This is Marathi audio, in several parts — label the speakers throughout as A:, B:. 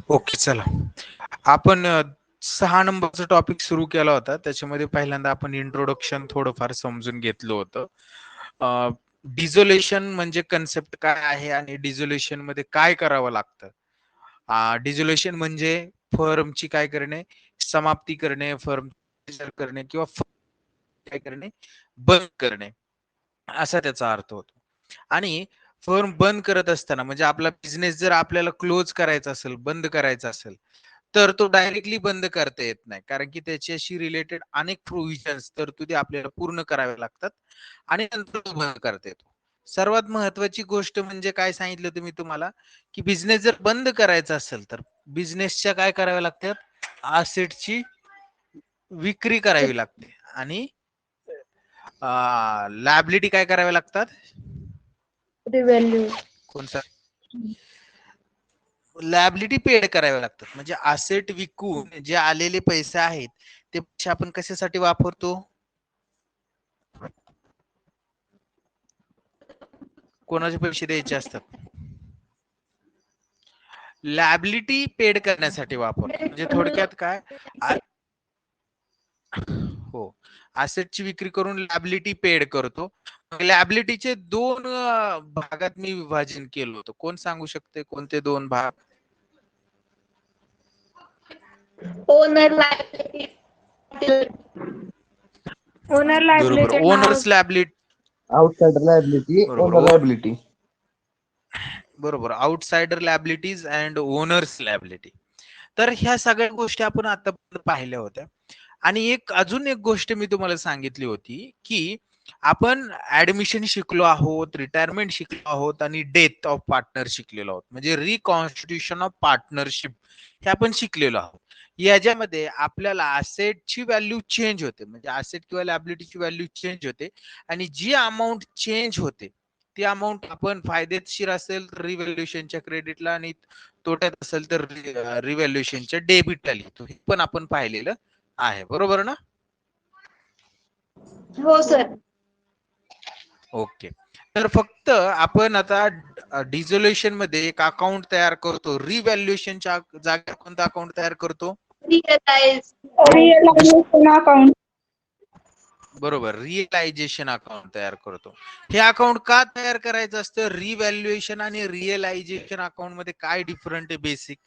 A: ओके, चला. आपण 6 नंबरचा टॉपिक सुरू केला होता. त्याच्यामध्ये पहिल्यांदा आपण इंट्रोडक्शन थोडंफार समजून घेतलं होतं. डिझोल्युशन म्हणजे कन्सेप्ट काय आहे आणि डिझोल्युशन मध्ये काय करावं लागतं. डिझोल्युशन म्हणजे फर्मची काय करणे, समाप्ती करणे, फर्म करणे किंवा काय करणे, बंद करणे, असा त्याचा अर्थ होतो. आणि फर्म बंद करत असताना म्हणजे आपला बिझनेस जर आपल्याला क्लोज करायचा असेल, बंद करायचा असेल, तर तो डायरेक्टली बंद करता येत नाही. कारण की त्याच्याशी रिलेटेड अनेक प्रोव्हिजन्स तरतुदी आपल्याला पूर्ण कराव्या लागतात आणि नंतर तो बंद करता येतो. सर्वात महत्वाची गोष्ट म्हणजे काय सांगितलं तुम्ही तुम्हाला, की बिझनेस जर बंद करायचा असेल तर बिझनेसच्या काय कराव्या लागतात, असेटची विक्री करावी लागते आणि लॅबिलिटी काय कराव्या लागतात,
B: रिव्हॅल्यू.
A: कोणता, लॅबिलिटी पेड कराव्या लागतात. म्हणजे असेट विकून जे आलेले पैसे आहेत ते पैसे आपण कशासाठी वापरतो, कोणाचे पैसे द्यायचे असतात, लॅबिलिटी पेड करण्यासाठी वापरतो. म्हणजे थोडक्यात काय, हो, असेटची विक्री करून लॅबिलिटी पेड करतो. लॅबिलिटीचे दोन भागात मी विभाजन केलं होतं. कोण सांगू शकते कोणते दोन भाग?
B: Owner liability. ओनर
A: बरोबर,
B: liability
A: owners liability.
C: outsider liability,
A: बरोबर,
C: owner liability.
A: बरोबर, outsider liabilities and owners liability. तर ह्या सगळ्या गोष्टी आपण आता पाहिल्या होत्या. आणि अजून एक गोष्ट मी तुम्हाला सांगितली होती, की आपण ऍडमिशन शिकलो आहोत, रिटायरमेंट शिकलो आहोत आणि डेथ ऑफ पार्टनर शिकलेलो आहोत. म्हणजे रिकॉन्स्टिट्यूशन ऑफ पार्टनरशिप हे आपण शिकलेलो आहोत. याच्यामध्ये आपल्याला असेटची व्हॅल्यू चेंज होते, म्हणजे असेट किंवा लॅबिलिटीची व्हॅल्यू चेंज होते आणि जी अमाऊंट चेंज होते ती अमाऊंट आपण फायदेशीर असेल तर रिव्हॅल्युएशनच्या क्रेडिटला आणि तोट्यात असेल तर रिव्हॅल्युएशनच्या डेबिटला लिहितो. हे पण आपण पाहिलेलं आहे, बरोबर ना?
B: हो सर.
A: ओके. तर फक्त आपण आता डिझोल्युशन मध्ये एक अकाउंट तयार करतो, रिव्हॅल्युएशनच्या जागेवर कोणता अकाउंट तयार करतो,
B: रिअलायझेशन अकाउंट.
A: बरोबर, रिअलायझेशन अकाउंट तयार करतो. हे अकाउंट का तयार करायचं असतं? रिव्हॅल्युएशन आणि रिअलायझेशन अकाउंट मध्ये काय डिफरंट आहे बेसिक,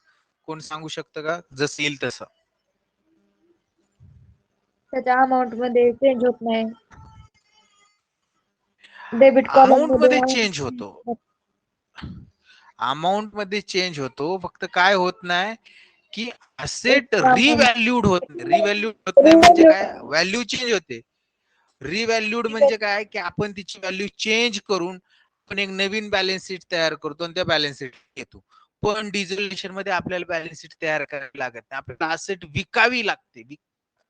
A: कोण सांगू शकतं का? जसं येईल तसं.
B: त्याच्या अमाऊंट मध्ये चेंज होत नाही. डेबिट कॉलम
A: अमाऊंट मध्ये चेंज होतो,
B: मध्ये
A: अमाऊंट मध्ये चेंज होतो, फक्त काय होत नाही की असेट
B: एक्स्ट्रा अमाऊंट.
A: रिव्हॅल्यूड होत नाही. रिव्हॅल्यूड होत नाही म्हणजे काय, व्हॅल्यू चेंज होते. रिव्हॅल्यूड म्हणजे काय, की आपण तिची व्हॅल्यू चेंज करून आपण एक नवीन बॅलन्स शीट तयार करतो आणि त्या बॅलन्स शीट घेतो. पण डिझोल्युशन मध्ये आपल्याला बॅलन्स शीट तयार करावी लागत नाही, आपल्याला असेट विकावी लागते.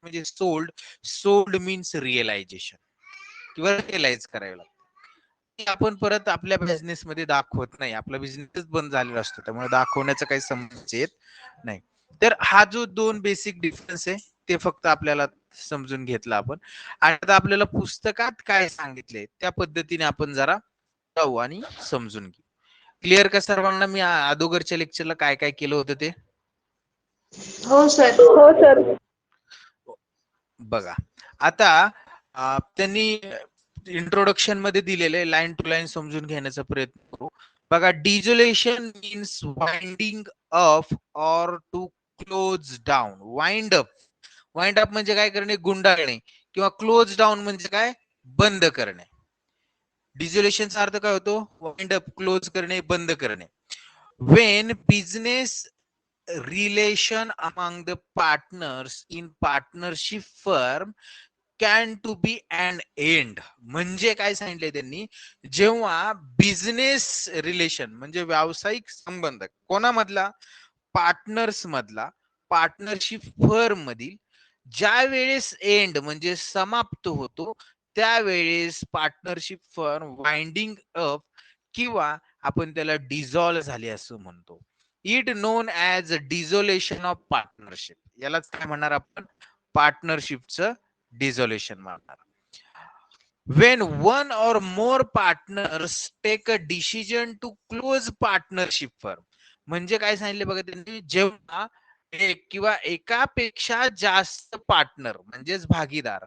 A: म्हणजे सोल्ड, सोल्ड मीन्स रिअलायझेशन किंवा रिअलाइज करावे लागते. आपण परत आपल्या बिझनेस मध्ये दाखवत नाही, आपला बिझनेसच बंद झालेला असतो, त्यामुळे दाखवण्याचा काही समज येत नाही. तर हा जो दोन बेसिक डिफरन्स आहे ते फक्त आपल्याला समजून घेतला आपण. आता आपल्याला पुस्तकात काय सांगितले त्या पद्धतीने आपण जरा जाऊ आणि समजून घेऊ. क्लिअर का सर्वांना? मी अगोदरच्या लेक्चरला काय काय केलं होतं ते
B: हो सर.
C: हो सर.
A: बघा. आता त्यांनी इंट्रोडक्शन मध्ये दिलेले लाईन टू लाईन समजून घेण्याचा प्रयत्न करू. बघा, dissolution means winding up or to close down. Wind up, wind up म्हणजे काय करणे, गुंडाळणे, किंवा क्लोज डाऊन म्हणजे काय, बंद करणे. डिझोल्युशनचा अर्थ काय होतो, वाइंड अप, क्लोज करणे, बंद करणे. When business relation among the partners in partnership firm can to be and end. म्हणजे काय सांगितलंय त्यांनी, जेव्हा बिझनेस रिलेशन म्हणजे व्यावसायिक संबंध कोणामधला, पार्टनर्स मधला, पार्टनरशिप फर्म मधील ज्या वेळेस एंड म्हणजे समाप्त होतो त्यावेळेस पार्टनरशिप फर्म वाइंडिंग अप किंवा आपण त्याला डिझॉल्व झाले असं म्हणतो. It known as dissolution of partnership. यालाच काय म्हणणार आपण, पार्टनरशिपचं डिझोल्युशन म्हणणार. When one or more partners take a decision to close partnership firm, म्हणजे काय सांगितले बघा त्यांनी, जेव्हा एक किंवा एकापेक्षा जास्त पार्टनर म्हणजेच भागीदार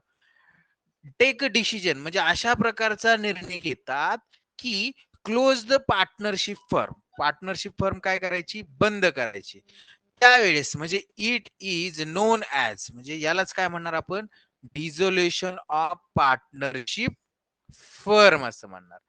A: टेक डिसिजन म्हणजे अशा प्रकारचा निर्णय घेतात की क्लोज द पार्टनरशिप फर्म काय करायची, बंद करायची. त्यावेळेस म्हणजे इट इज नोन ॲज, म्हणजे यालाच काय म्हणणार आपण, डिझोल्युशन ऑफ पार्टनरशिप फर्म असं म्हणणार.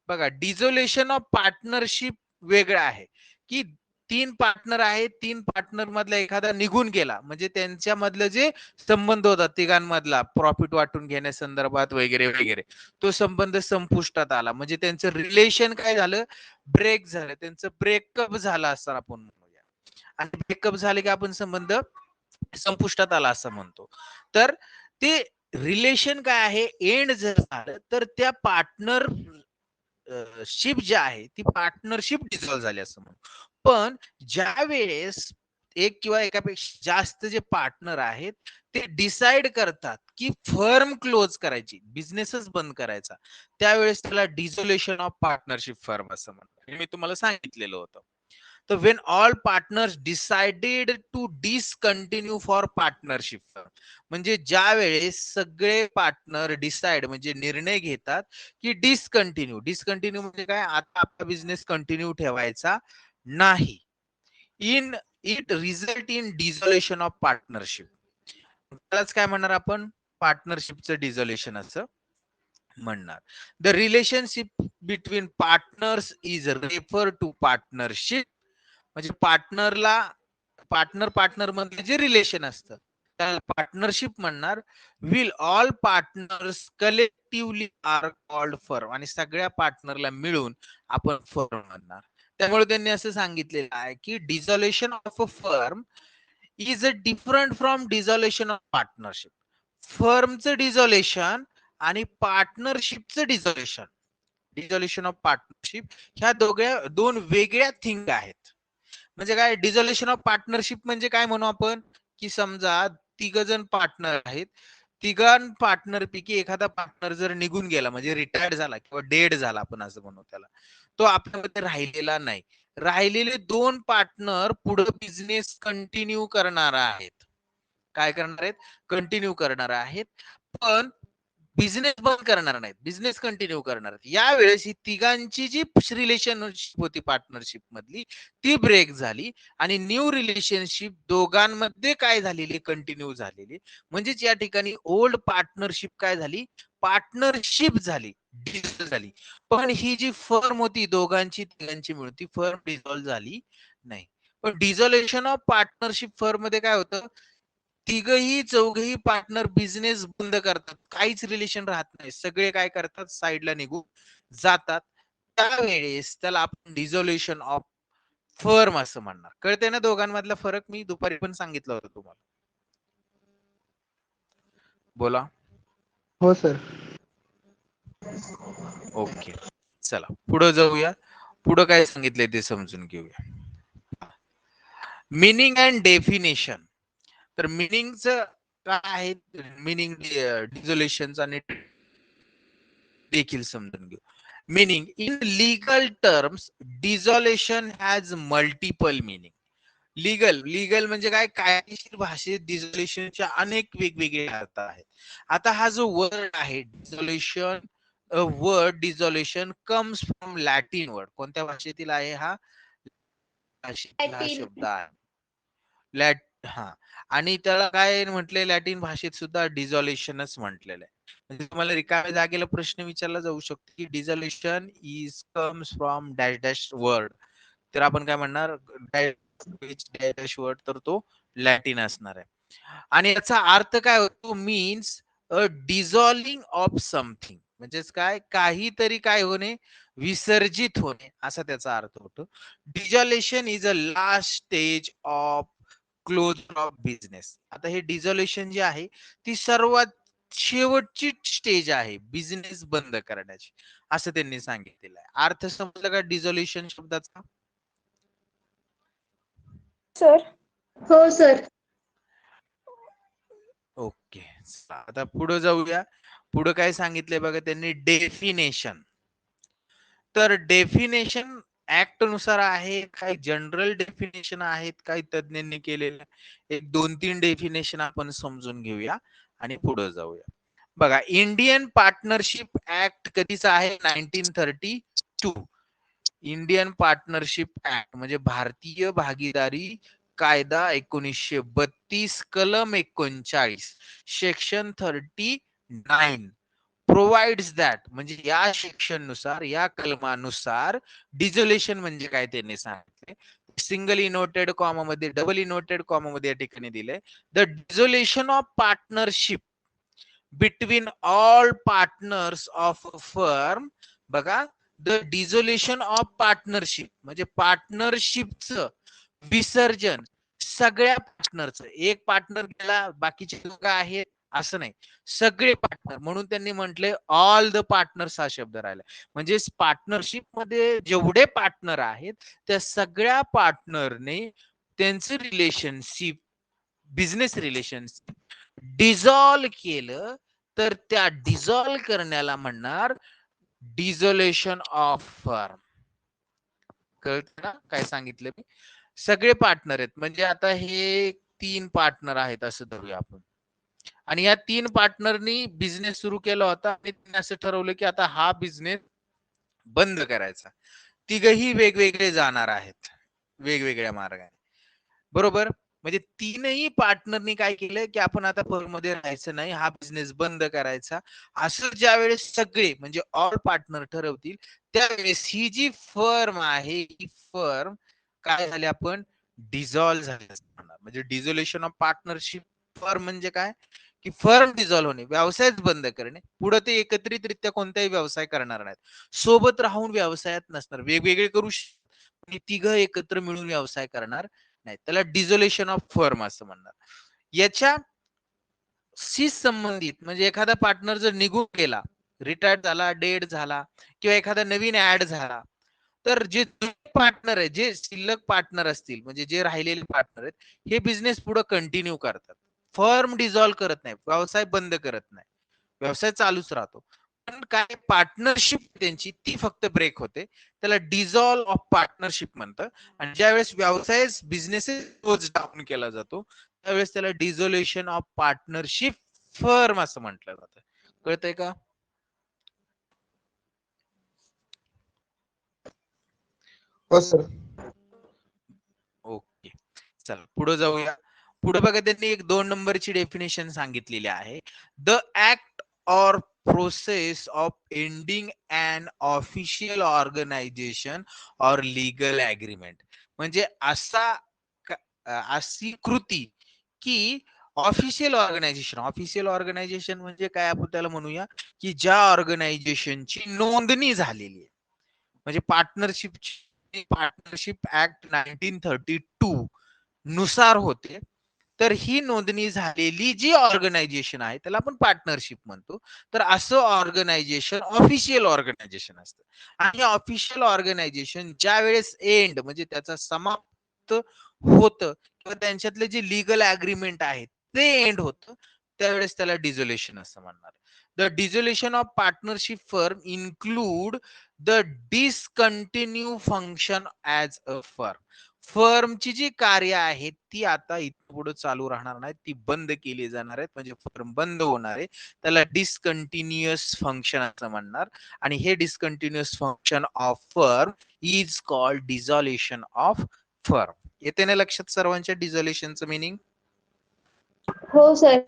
A: बघा, डिझोल्युशन ऑफ पार्टनरशिप वेगळं आहे की तीन पार्टनर आहेत, तीन पार्टनर मधला एखादा निघून गेला म्हणजे त्यांच्यामधलं जे संबंध होता तिघांमधला प्रॉफिट वाटून घेण्यासंदर्भात वगैरे वगैरे, तो संबंध संपुष्टात आला म्हणजे त्यांचं रिलेशन काय झालं, ब्रेक झालं, त्यांचं ब्रेकअप झालं असं आपण म्हणूया. आणि ब्रेकअप झाले की आपण संबंध संपुष्टात आला असं म्हणतो. तर ते रिलेशन काय आहे, एंड जर झालं तर त्या पार्टनर शिप जी आहे ती पार्टनरशिप डिझॉल्व्ह झाली असं म्हणू. पण ज्या वेळेस एक किंवा एकापेक्षा जास्त जे पार्टनर आहेत ते डिसाइड करतात की फर्म क्लोज करायची, बिझनेसच बंद करायचा, त्यावेळेस त्याला डिझोल्युशन ऑफ पार्टनरशिप फर्म असं म्हणतात. हे मी तुम्हाला सांगितलेलं होतं. तर when all partners decided to discontinue for partnership firm, म्हणजे ज्या वेळेस सगळे पार्टनर डिसाइड म्हणजे निर्णय घेतात की डिसकंटिन्यू म्हणजे काय, आता आपला बिझनेस कंटिन्यू ठेवायचा नाही, in it result in dissolution of partnership, त्यालाच काय म्हणणार आपण, पार्टनरशिपचं डिझोल्युशन असं म्हणणार. The relationship between partners is refer to partnership, म्हणजे पार्टनर मध्ये जे रिलेशन असतं त्याला पार्टनरशिप म्हणणार. Will all partners collectively are called firm, आणि सगळ्या पार्टनरला मिळून आपण फर्म म्हणणार. त्यामुळे त्यांनी असं सांगितलेलं आहे की dissolution of a firm is a different from dissolution of partnership. फर्मचं डिझोल्युशन आणि पार्टनरशिपचं डिझोल्युशन ऑफ पार्टनरशिप ह्या दोन वेगळ्या थिंग आहेत. म्हणजे काय, डिझोल्युशन ऑफ पार्टनरशिप म्हणजे काय म्हणू आपण, की समजा तिघ जण पार्टनर आहेत, तिघां पार्टनर पैकी एखादा पार्टनर जर निघून गेला म्हणजे रिटायर्ड झाला किंवा डेड झाला आपण असं म्हणू त्याला, तो आपल्यामध्ये राहिलेला नाही, राहिलेले दोन पार्टनर पुढे बिझनेस कंटिन्यू करणार आहेत. काय करणार आहेत, कंटिन्यू करणार आहेत, पण बिझनेस बंद करणार नाहीत, बिझनेस कंटिन्यू करणार आहेत. यावेळेस ही तिघांची जी रिलेशनशिप होती पार्टनरशिप मधली ती ब्रेक झाली आणि न्यू रिलेशनशिप दोघांमध्ये काय झालेली, कंटिन्यू झालेली. म्हणजेच या ठिकाणी ओल्ड पार्टनरशिप काय झाली, पार्टनरशिप झाली, डिझॉल्व्ह झाली. पण ही जी फर्म होती दोघांची तिघांची मिळून, ती फर्म डिझॉल्व्ह झाली नाही. पण डिझोल्युशन ऑफ पार्टनरशिप फर्म मध्ये काय होतं, तिघही चौघही पार्टनर बिझनेस बंद करतात, काहीच रिलेशन राहत नाही, सगळे काय करतात, साईडला निघून जातात. त्यावेळेस त्याला आपण डिझोल्युशन ऑफ फर्म असं म्हणणार. कळते ना दोघांमधला फरक, मी दुपारी पण सांगितलं होतं तुम्हाला. बोला.
C: हो सर.
A: ओके, चला पुढे जाऊया. पुढे काय सांगितलंय ते समजून घेऊया. Meaning and definition. तर मिनिंगचं काय आहे, मिनिंग डिझोल्युशनचं आणि देखील समजून घेऊ. Meaning in legal terms dissolution has multiple meaning. Legal म्हणजे काय, कायदेशीर भाषेत डिझोल्युशनच्या अनेक वेगवेगळे अर्थ आहेत. आता हा जो वर्ड आहे dissolution, word dissolution comes from Latin word. कोणत्या भाषेतील आहे हा, भाषेतील हा
B: लॅटिन.
A: शब्द आहे हा. आणि त्याला काय म्हटलंय, लॅटिन भाषेत सुद्धा डिझोल्युशनच म्हटलेलं आहे. म्हणजे तुम्हाला रिकाम्या जागेला प्रश्न विचारला जाऊ शकतो की dissolution is comes from dash dash word, तर आपण काय म्हणणार, डॅश वर्ड, तर तो लॅटिन असणार आहे. आणि याचा अर्थ काय होतो, मीन्स अ डिझॉल्विंग ऑफ समथिंग, म्हणजेच काय, काहीतरी काय होणे, विसर्जित होणे, असा त्याचा अर्थ होतो. Dissolution is a last stage of closure of business. आता हे डिझोल्युशन जे आहे ती सर्वात शेवटची स्टेज आहे बिझनेस बंद करण्याची, असं त्यांनी सांगितलेलं आहे. अर्थ समजलं का डिझोल्युशन शब्दाचा?
B: सर. हो सर.
A: ओके, आता पुढे जाऊया. पुढे काय सांगितलंय बघा त्यांनी, डेफिनेशन. तर डेफिनेशन ऍक्ट नुसार आहे, काही जनरल डेफिनेशन आहेत, काही तज्ञांनी केलेल्या. एक 2-3 डेफिनेशन आपण समजून घेऊया आणि पुढे जाऊया. बघा, इंडियन पार्टनरशिप ऍक्ट कधीचा आहे? 1932. इंडियन पार्टनरशिप ऍक्ट म्हणजे भारतीय भागीदारी कायदा 1932, कलम 39, सेक्शन 39 प्रोव्हाइड्स दॅट, म्हणजे या सेक्शन नुसार, या कलमानुसार डिझोल्युशन म्हणजे काय त्यांनी सांगितले. सिंगल इनोटेड कॉमा मध्ये, डबल इनोटेड कॉमा मध्ये या ठिकाणी दिलंय, the dissolution of partnership between all partners of firm. बघा, द डिझोल्युशन ऑफ पार्टनरशिप म्हणजे पार्टनरशिपचं विसर्जन सगळ्या पार्टनरचं. एक पार्टनर गेला, बाकीचे लोक आहेत असं नाही, सगळे पार्टनर. म्हणून त्यांनी म्हटले ऑल द पार्टनर्स हा शब्द राहिला. म्हणजे पार्टनरशिप मध्ये जेवढे पार्टनर आहेत त्या सगळ्या पार्टनरने त्यांचं रिलेशनशिप, बिझनेस रिलेशनशिप डिझॉल्व केलं तर त्या डिझॉल्व करण्याला म्हणणार डिझोल्युशन ऑफ फर्म. कळतं ना काय सांगितलं मी? सगळे पार्टनर आहेत, म्हणजे आता हे 3 पार्टनर आहेत असं धरूया आपण, आणि या 3 पार्टनरनी बिझनेस सुरू केला होता आणि त्यांनी असं ठरवलं की आता हा बिझनेस बंद करायचा. तिघही वेगवेगळे जाणार आहेत, वेगवेगळ्या मार्गाने, बरोबर. म्हणजे 3ही पार्टनरनी काय केलं की आपण आता फर्म मध्ये राहायचं नाही, हा बिझनेस बंद करायचा. असं ज्या वेळेस सगळे म्हणजे ऑल पार्टनर ठरवतील त्यावेळेस ही जी फर्म आहे, ही फर्म काय झाली, आपण डिझॉल्व झाली म्हणणार. म्हणजे डिझोल्युशन ऑफ पार्टनरशिप फर्म म्हणजे काय की फर्म डिझॉल्व होणे, व्यवसायच बंद करणे. पुढे ते एकत्रितरित्या कोणताही व्यवसाय करणार नाहीत, सोबत राहून व्यवसायात नसणार, वेगवेगळे करू तिघ एकत्र मिळून व्यवसाय करणार नाही. त्याला डिझोल्युशन ऑफ फर्म असं म्हणणार. याच्या शी संबंधित म्हणजे एखादा पार्टनर जर निघून गेला, रिटायर्ड झाला, डेड झाला, किंवा एखादा नवीन ऍड झाला, तर जे पार्टनर आहे, जे शिल्लक पार्टनर असतील म्हणजे जे राहिलेले पार्टनर आहेत, हे बिझनेस पुढे कंटिन्यू करतात. फर्म डिझॉल्व करत नाही, व्यवसाय बंद करत नाही, व्यवसाय चालूच राहतो. पण काय पार्टनरशिप त्यांची ती फक्त ब्रेक होते, त्याला डिझॉल्व ऑफ पार्टनरशिप म्हणतं. आणि ज्यावेळेस व्यवसाय बिझनेस क्लोज डाऊन केला जातो त्यावेळेस त्याला डिझोल्युशन ऑफ पार्टनरशिप फर्म असं म्हटलं जातं. कळतंय का?
C: हो सर.
A: ओके, चला पुढे जाऊया. पुढे बघा, त्यांनी एक 2 नंबरची डेफिनेशन सांगितलेली आहे. The act or process of ending an official organisation or legal agreement. म्हणजे अशी कृती की ऑफिशियल ऑर्गनायझेशन म्हणजे काय, आपण त्याला म्हणूया की ज्या ऑर्गनायझेशनची नोंदणी झालेली आहे. म्हणजे पार्टनरशिप ऍक्ट 1932 नुसार होते, तर ही नोंदणी झालेली जी ऑर्गनायझेशन आहे त्याला आपण पार्टनरशिप म्हणतो. तर असं ऑर्गनायझेशन ऑफिशियल ऑर्गनायझेशन असतं. आणि ऑफिशियल ऑर्गनायझेशन ज्या वेळेस एंड म्हणजे त्याचा समाप्त होतं किंवा त्यांच्यातले जे लीगल अग्रीमेंट आहे ते एंड होतं, त्यावेळेस त्याला डिझोल्युशन असं म्हणणार. The dissolution of partnership firm include the discontinue function as a firm. फर्मची जी कार्य आहेत ती आता इथं पुढे चालू राहणार नाहीत, ती बंद केली जाणार आहेत, म्हणजे फर्म बंद होणार आहे. त्याला डिसकंटिन्युअस फंक्शन असं म्हणणार. आणि हे discontinuous function of firm is called dissolution of firm. येते ना लक्षात सर्वांच्या डिझोल्युशनचं मिनिंग?
B: हो सर.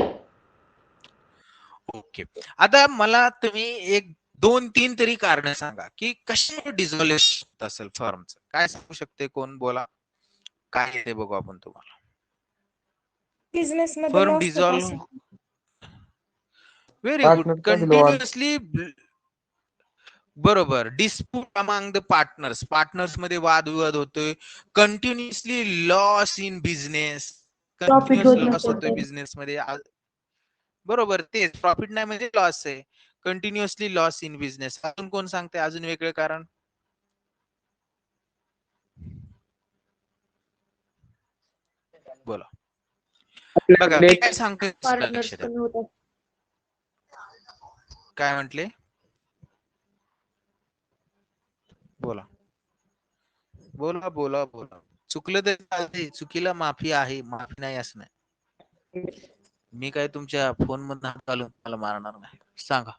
A: ओके, आता मला तुम्ही एक 2-3 तरी कारण सांगा की कशामुळे डिझोल्युशन असेल फर्मचं. काय सांगू शकते कोण? बोला, काय येते बघू आपण तुम्हाला.
B: बिझनेस मध्ये
A: फर्म
B: लॉस होत
A: डिझॉल्व,
B: असेल.
A: व्हेरी गुड,
C: पार्टनर
A: कंटिन्युअसली, बरोबर. Dispute among the partners, partners मध्ये वादविवाद होतोय. Continuously loss in business,
B: profit
A: continuous
B: होत
A: लॉस
B: नसेल
A: होतोय
B: तर.
A: बिझनेस मध्ये. बरोबर, तेच प्रॉफिट नाही म्हणजे लॉस आहे. Continuously loss in business. अजून कोण सांगते अजून वेगळं कारण? बोला. बघा मी काय सांगतोय
B: पार्टनर्स
A: लक्षात द्या.
B: कमी होतात.
A: काय म्हटले? बोला. बोला बोला बोला. चुकलं तर चालते, चुकीला माफी आहे, माफी नाही असं नाही. मी काय तुमच्या फोन मधून हात घालून मला मारणार नाही. सांगा.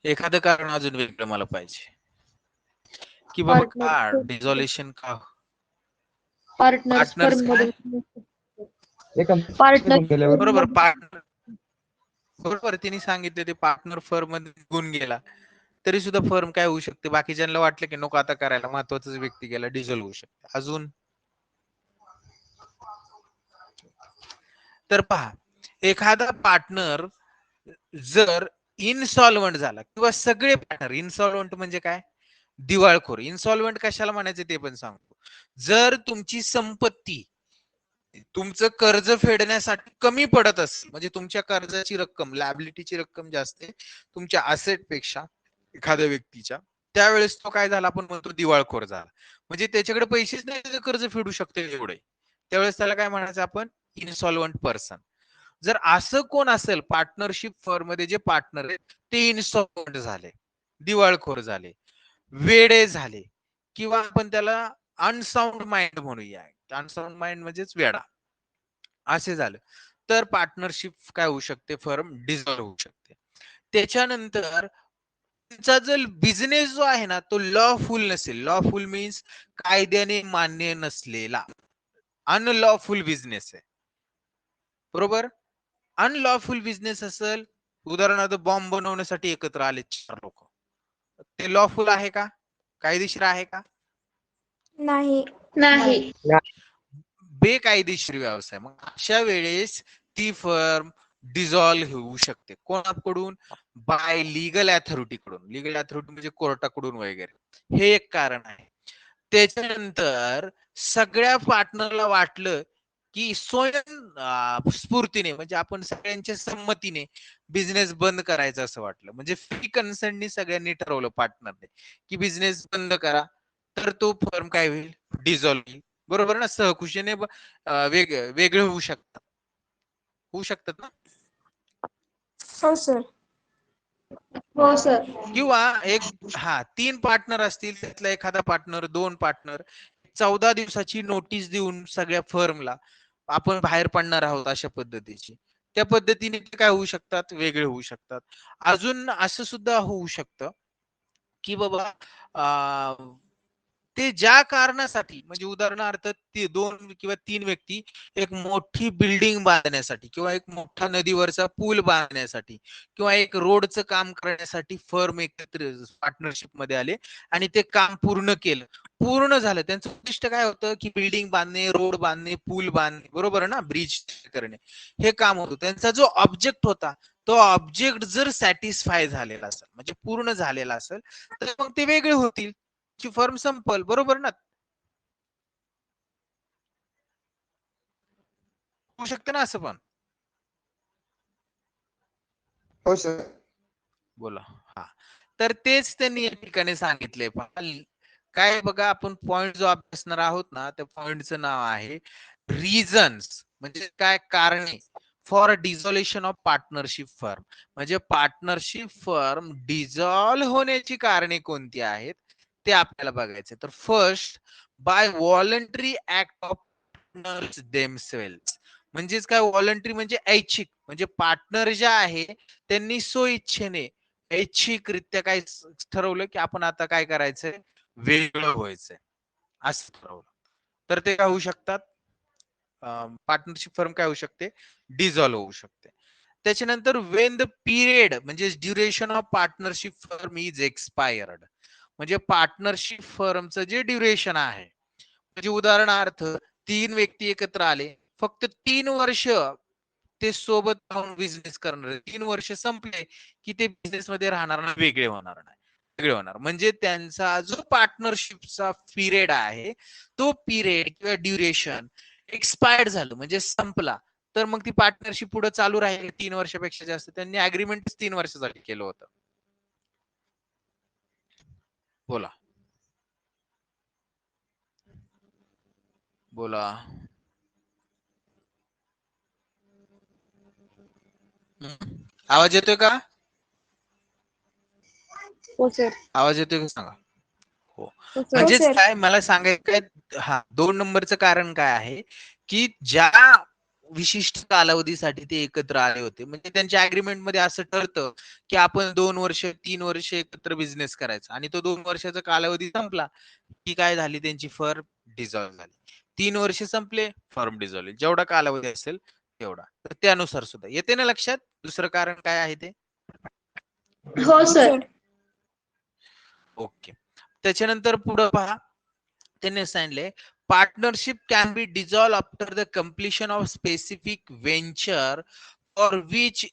A: एखादं कारण अजून वेगळं मला पाहिजे की बाबा
B: पार्टनर
A: का डिझॉल्युशन का
B: पार्टनर्स
A: पार्टनर्स
B: फर्म
A: काय
B: मधून
C: एका
B: पार्टनर
C: निघून गेल्यावर
A: बरोबर पार्टनर बरोबर तिने सांगितले ते पार्टनर फर्म मध्ये निघून गेला तरी सुद्धा फर्म काय होऊ शकते बाकीच्यांना वाटलं की नको आता करायला महत्वाचाच व्यक्ती गेला डिझॉल्व होऊ शकते अजून तर पहा एखादा पार्टनर जर इनसॉल्वंट झाला किंवा सगळे पार्टनर इनसॉल्वंट म्हणजे काय दिवाळखोर इन्सॉल्वंट कशाला म्हणायचं ते पण सांगतो जर तुमची संपत्ती तुमचं कर्ज फेडण्यासाठी कमी पडत असेल म्हणजे तुमच्या कर्जाची रक्कम लॅबिलिटीची रक्कम जास्त आहे तुमच्या असेट पेक्षा एखाद्या व्यक्तीच्या त्यावेळेस तो काय झाला आपण म्हणतो दिवाळखोर झाला म्हणजे त्याच्याकडे पैसेच नाही त्याचं कर्ज फेडू शकते एवढे त्यावेळेस त्याला काय म्हणायचं आपण इन्सॉल्वंट पर्सन जर असं कोण असेल पार्टनरशिप फर्म मध्ये जे पार्टनर आहेत ते इन्सॉल्वंट झाले दिवाळखोर झाले वेडे झाले किंवा आपण त्याला अनसाउंड माइंड म्हणूया अनसाउंड माइंड म्हणजेच वेडा असे झालं तर पार्टनरशिप काय होऊ शकते फर्म डिझॉल्व होऊ शकते त्याच्यानंतर त्यांचा जर बिझनेस जो आहे ना तो लॉफुल नसेल लॉफुल मीन्स कायद्याने मान्य नसलेला अनलॉफुल बिझनेस आहे बरोबर अनलॉफुल बिझनेस असेल उदाहरणार्थ बॉम्ब बनवण्यासाठी एकत्र आले 4 लोक ते लॉफुल आहे का कायदेशीर आहे का
B: नाही
D: नाही.
A: बेकायदेशीर व्यवसाय मग अशा वेळेस ती फर्म डिझॉल्व होऊ शकते कोणाकडून बाय लिगल अथॉरिटी कडून लिगल अथॉरिटी म्हणजे कोर्टाकडून वगैरे हे एक कारण आहे त्याच्यानंतर सगळ्या पार्टनरला वाटलं की स्वयं स्फूर्तीने म्हणजे आपण सगळ्यांच्या संमतीने बिझनेस बंद करायचं असं वाटलं म्हणजे फ्री कन्सर्टनी सगळ्यांनी ठरवलं पार्टनरने की बिझनेस बंद करा तर तो फर्म काय होईल डिझॉल्व होईल बरोबर ना सहकुशीने वेगळे होऊ शकतात ना
B: हो सर
D: हो सर.
A: किंवा एक 3 पार्टनर असतील त्यातला एखादा पार्टनर 2 पार्टनर 14 दिवसाची नोटीस देऊन सगळ्या फर्मला आपण बाहेर पडणार आहोत अशा पद्धतीची त्या पद्धतीने ते काय होऊ शकतात वेगळे होऊ शकतात अजून असं सुद्धा होऊ शकतं की बाबा ते ज्या कारणासाठी म्हणजे उदाहरणार्थ ते 2 किंवा 3 व्यक्ती एक मोठी बिल्डिंग बांधण्यासाठी किंवा एक मोठा नदीवरचा पूल बांधण्यासाठी किंवा एक रोडचं काम करण्यासाठी फर्म एकत्र पार्टनरशिप मध्ये आले आणि ते काम पूर्ण केलं पूर्ण झालं त्यांचं उद्दिष्ट काय होतं की बिल्डिंग बांधणे रोड बांधणे पूल बांधणे बरोबर ना ब्रिज करणे हे काम होतं त्यांचा जो ऑब्जेक्ट होता तो ऑब्जेक्ट जर सॅटिस्फाय झालेला असेल म्हणजे पूर्ण झालेला असेल तर मग ते वेगळे होतील ची फर्म संपल बरोबर ना होऊ शकतं ना असं पण
C: हो सर
A: बोला हा तर तेच त्यांनी या ठिकाणी सांगितले काय बघा आपण पॉइंट जो अभ्यासणार आहोत ना त्या पॉइंटचं नाव आहे रिझन्स म्हणजे काय कारणे फॉर डिझॉल्युशन ऑफ पार्टनरशिप फर्म म्हणजे पार्टनरशिप फर्म डिझॉल्व होण्याची कारणे कोणती आहेत ते आपल्याला बघायचे तर first by voluntary act of partners themselves म्हणजेच काय व्हॉलंटरी म्हणजे ऐच्छिक म्हणजे पार्टनर ज्या आहे त्यांनी स्वइच्छेने ऐच्छिकरित्या काय ठरवलं की आपण आता काय करायचंय वेगळं व्हायचंय असं ठरवलं तर ते काय होऊ शकतात पार्टनरशिप फर्म काय होऊ शकते डिझॉल्व होऊ शकते त्याच्यानंतर वेन द पिरियड म्हणजे duration of partnership firm is expired म्हणजे पार्टनरशिप फर्मचं जे ड्युरेशन आहे म्हणजे उदाहरणार्थ 3 व्यक्ती एकत्र आले फक्त 3 वर्ष ते सोबत राहून बिझनेस करणार 3 वर्ष संपले की ते बिझनेस मध्ये राहणार नाही वेगळे होणार नाही वेगळे होणार म्हणजे त्यांचा जो पार्टनरशिपचा पिरियड आहे तो पिरियड किंवा ड्युरेशन एक्सपायर्ड झालं म्हणजे संपला तर मग ती पार्टनरशिप पुढे चालू राहील 3 वर्षापेक्षा जास्त त्यांनी अग्रीमेंट 3 वर्षासाठी केलं होतं बोला बोला आवाज येतोय का
D: हो सर.
A: आवाज येतोय का सांगा. हो
D: हो सर.
A: म्हणजेच
B: सर.
A: काय मला सांगायचं काय, हा 2 नंबरचं कारण काय आहे की ज्या विशिष्ट कालावधीसाठी ते एकत्र आले होते, म्हणजे त्यांच्या अग्रीमेंट मध्ये असं ठरतं की आपण 2 वर्ष 3 वर्ष एकत्र बिझनेस करायचा, आणि तो 2 वर्षाचा कालावधी संपला की काय झाली, त्यांची फर्म डिझॉल्व्ह झाली. 3 वर्ष संपले, फर्म डिझॉल्व्ह, जेवढा कालावधी असेल तेवढा. तर त्यानुसार सुद्धा येते ना लक्षात दुसरं कारण काय आहे ते.
D: हो सर.
B: सर.
A: ओके. त्याच्यानंतर पुढे पहा, त्यांनी सांगितले partnership can be dissolve after the completion of specific venture for which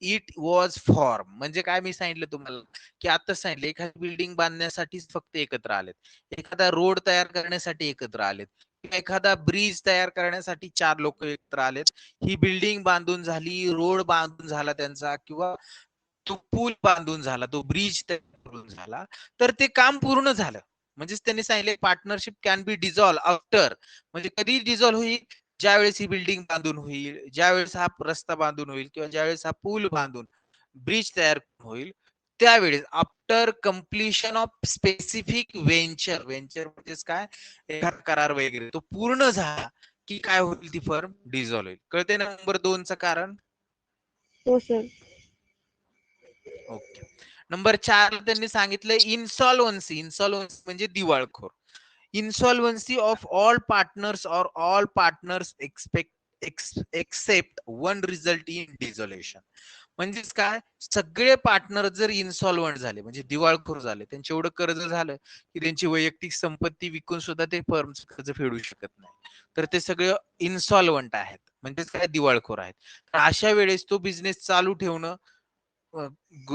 A: it was form. म्हणजे काय मी सांगितलं तुम्हाला की आता सांगितलं एखादी बिल्डिंग बांधण्यासाठीच फक्त एकत्र आलेत, एखादा रोड तयार करण्यासाठी एकत्र आलेत, किंवा एखादा ब्रिज तयार करण्यासाठी 4 लोक एकत्र आलेत, ही बिल्डिंग बांधून झाली, रोड बांधून झाला त्यांचा, किंवा तो पूल बांधून झाला, तो ब्रिज तयार करून झाला, तर ते काम पूर्ण झालं. म्हणजेच त्यांनी सांगितले partnership can be dissolve after, म्हणजे कधी डिझॉल्व होईल, ज्यावेळेस ही बिल्डिंग बांधून होईल, ज्यावेळेस हा रस्ता बांधून होईल, किंवा ज्यावेळेस हा पूल बांधून ब्रिज तयार होईल, त्यावेळेस after completion of specific venture. Venture म्हणजेच काय, एखादा करार वगैरे तो पूर्ण झाला की काय होईल, ती फर्म डिझॉल्व होईल. कळते ना नंबर 2चं कारण.
D: हो सर.
A: ओके. नंबर 4 त्यांनी सांगितलं इन्सॉल्वन्सी. इन्सॉल्वन्सी म्हणजे दिवाळखोर. इन्सॉल्वन्सी ऑफ ऑल पार्टनर्स और all partners except one result in dissolution. म्हणजेच काय, सगळे पार्टनर जर इन्सॉल्वंट झाले, म्हणजे दिवाळखोर झाले, त्यांचे एवढं कर्ज झालं की त्यांची वैयक्तिक संपत्ती विकून सुद्धा ते फर्मचं कर्ज फेडू शकत नाही, तर ते सगळे इन्सॉल्वंट आहेत, म्हणजेच काय, दिवाळखोर आहेत. तर अशा वेळेस तो बिझनेस चालू ठेवणं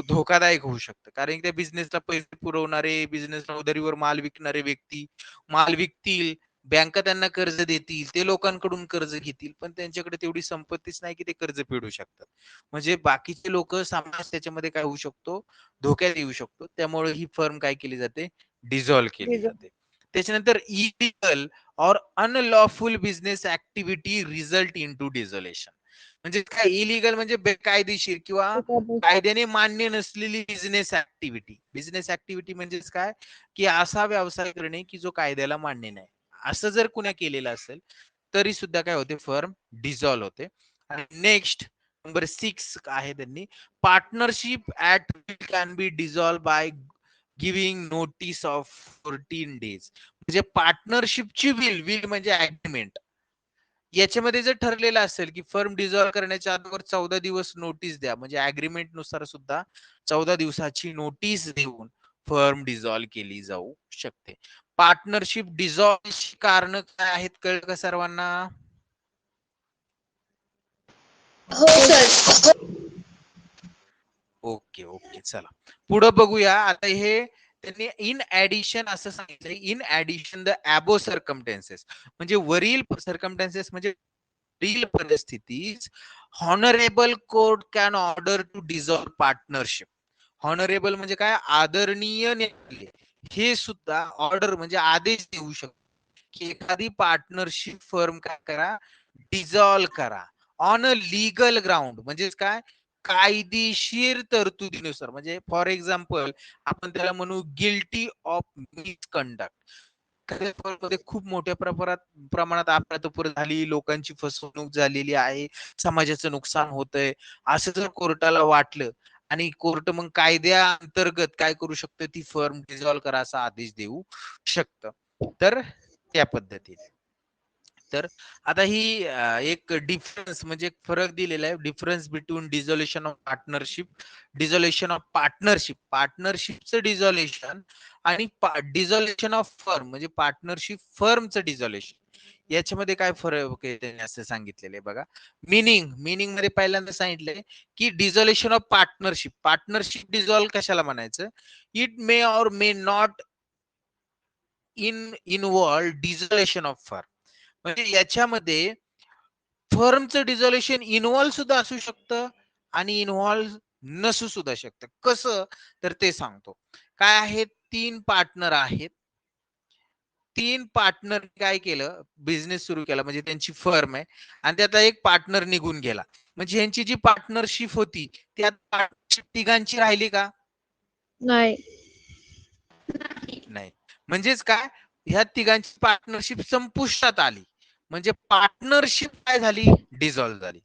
A: धोकादायक होऊ शकतं, कारण त्या बिझनेसला पैसे पुरवणारे, बिझनेसला उधारीवर माल विकणारे व्यक्ती माल विकतील, बँका त्यांना कर्ज देतील, ते लोकांकडून कर्ज घेतील, पण त्यांच्याकडे तेवढी संपत्तीच नाही की ते कर्ज फेडू शकतात. म्हणजे बाकीचे लोक, समाज त्याच्यामध्ये काय होऊ शकतो, धोक्यात येऊ शकतो. त्यामुळे ही फर्म काय केली जाते, डिझॉल्व्ह केली जाते. त्याच्यानंतर illegal or unlawful business activity result in to dissolution. म्हणजे काय, इलिगल म्हणजे बेकायदेशीर किंवा कायद्याने मान्य नसलेली बिझनेस ऍक्टिव्हिटी. बिझनेस ऍक्टिव्हिटी म्हणजेच काय, की असा व्यवसाय करणे की जो कायद्याला मान्य नाही, असं जर कुणा केलेलं असेल तरी सुद्धा काय होते, फर्म डिझॉल्व्ह होते. आणि नेक्स्ट नंबर 6 आहे त्यांनी, partnership at can be dissolve by giving notice of 14 days. म्हणजे पार्टनरशिपची विल म्हणजे अग्रीमेंट, याच्यामध्ये जर ठरलेलं असेल की फर्म डिझॉल्व्ह करण्याच्या अगोदर 14 दिवस नोटीस द्या, म्हणजे अग्रीमेंट नुसार सुद्धा 14 दिवसाची नोटीस देऊन फर्म डिझॉल्व्ह केली जाऊ शकते. पार्टनरशिप डिझॉल्व्हची कारण काय आहेत, कळलं का सर्वांना.
D: हो सर.
A: ओके ओके, चला पुढे बघूया. आता हे त्यांनी इन ऍडिशन असं सांगितलं, in addition the above circumstances, म्हणजे वरील सर्कमस्टन्सेस म्हणजे वरील परिस्थितीत honourable court can order to dissolve partnership. Honourable म्हणजे काय, आदरणीय न्यायालय हे सुद्धा ऑर्डर म्हणजे आदेश देऊ शकतो की एखादी पार्टनरशिप फर्म काय करा, डिझॉल्व करा ऑन अ लीगल ग्राउंड. म्हणजेच काय, कायदेशीर तरतुदीनुसार. म्हणजे फॉर एक्झाम्पल आपण त्याला म्हणू गिल्टी ऑफ मिसकंडक्ट. खूप मोठ्या प्रमाणात अफरातफर झाली, लोकांची फसवणूक झालेली आहे, समाजाचं नुकसान होतंय, असं जर कोर्टाला वाटलं आणि कोर्ट मग कायद्या अंतर्गत काय करू शकतं, ती फर्म डिझॉल्व्ह करा असा आदेश देऊ शकतं. तर त्या पद्धतीने. तर आता ही एक डिफरन्स म्हणजे फरक दिलेला आहे, difference between dissolution of partnership, dissolution of partnership, पार्टनरशिपचं डिझोल्युशन आणि डिझोल्युशन ऑफ फर्म म्हणजे पार्टनरशिप फर्मचं डिझोल्युशन. याच्यामध्ये काय फरक आहे त्यांनी असं सांगितलेलं आहे बघा. मीनिंग मध्ये पहिल्यांदा सांगितलंय की dissolution of partnership, partnership dissolve कशाला म्हणायचं, it may or may not involve dissolution of firm. म्हणजे याच्यामध्ये फर्मचं डिझोल्युशन इन्व्हॉल्व सुद्धा असू शकतं आणि इन्व्हॉल्व नसू सुद्धा शकतं. कसं, तर ते सांगतो. काय आहेत, 3 पार्टनर आहेत, 3 पार्टनर काय केलं, बिझनेस सुरू केला, म्हणजे त्यांची फर्म आहे आणि त्यातला एक पार्टनर निघून गेला. म्हणजे यांची जी पार्टनरशिप होती ती आता पार्टनरशिप तिघांची राहिली का?
D: नाही.
A: नाही. म्हणजेच काय, ह्या तिघांची पार्टनरशिप संपुष्टात आली. म्हणजे पार्टनरशिप काय झाली, डिझॉल्व्ह झाली.